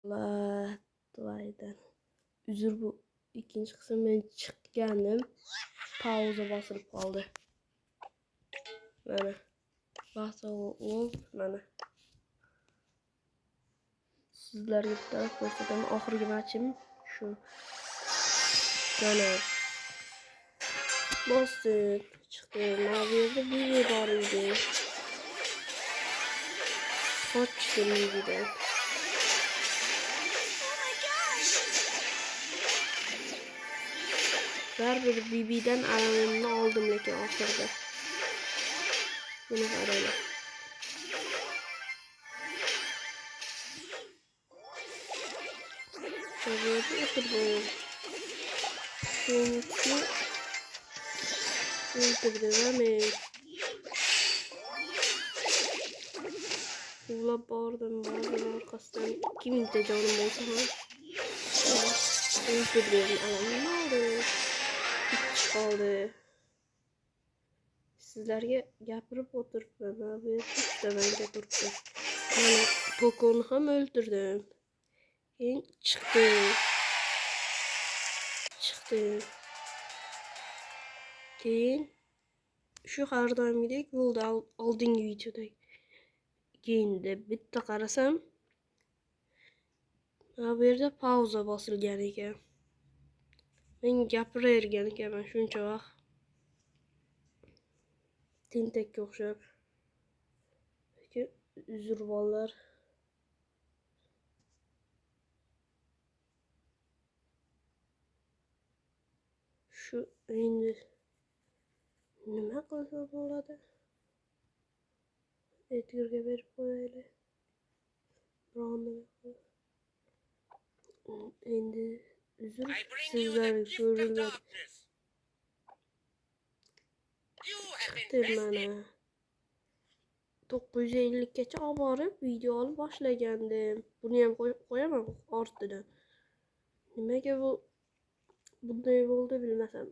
Allah duaydan. Üzür bu ikinci kısım ben çıkgandim. Pauza basılıp kaldı. Mana. Basa ol mana. Sizlarga bir taraf ko'rsataman. Oxirgi matchim shu. Mana. Bosdik chiqdi. Mana bu yerda Bibi bor edi. Sochdi Bibidan. Baribir Bibidan alamimni oldim lekin oxirida. Buni qaranglar. Tabii oturdu. Çünkü öldürdüm ve ula bardım arkasından kimin de canım olsa öldürdüm alamım oldu. Hiç kaldı. Sizlerge gapirip oturupman abi. Hiç de bence durdu. Yani Poco'nu ham öldürdüm. Çıktı. Keyin şu har doimgidek bo'ldi oldingi videoda. Keyin de bitta qarasam bu yerda pauza bosilgan ekan. Men gapiravergan ekanman shuncha vaqt. Tentakka o'xshab. Lekin uzr bolalar. Shu endi nima qilsa bo'ladi? Edgarga berib qo'yaylik. Endi uzr sizlar ko'rilmadi. Chiqdi mana. 950 gacha olib borib video olib boshlagandim. Buni ham qo'yaman ortidan. Nimaga bu bunday bo'ldi bilmasam.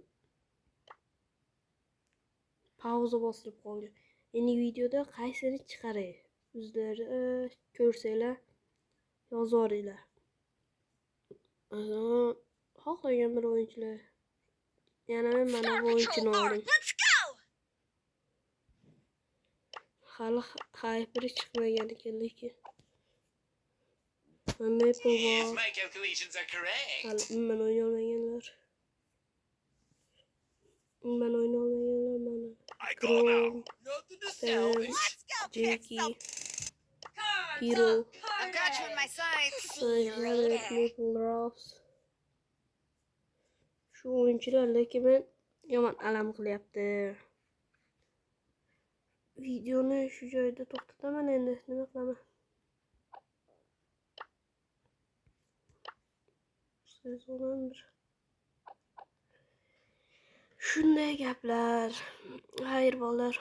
Pauza bosilib qolgan. Endi videoda qaysini chiqaray? O'zlari ko'rsanglar yozaveringlar. Xohlagan bir o'yinchilar. Yana men mana bu o'yinchini oldim. Hali hyper chiqmagan ekan lekin. Mana bu bor. Hali umuman o'ynolmaganlar. Mana. Grom, Sam, Jackie, Hero, I've got you on my side. Maple Rose. Şu oyuncular lekin men yomon alam qilyapti. Videoni shu joyda to'xtataman endi. Nima qilaman? Sezon 1. Shunday gaplar. Xayr bolalar.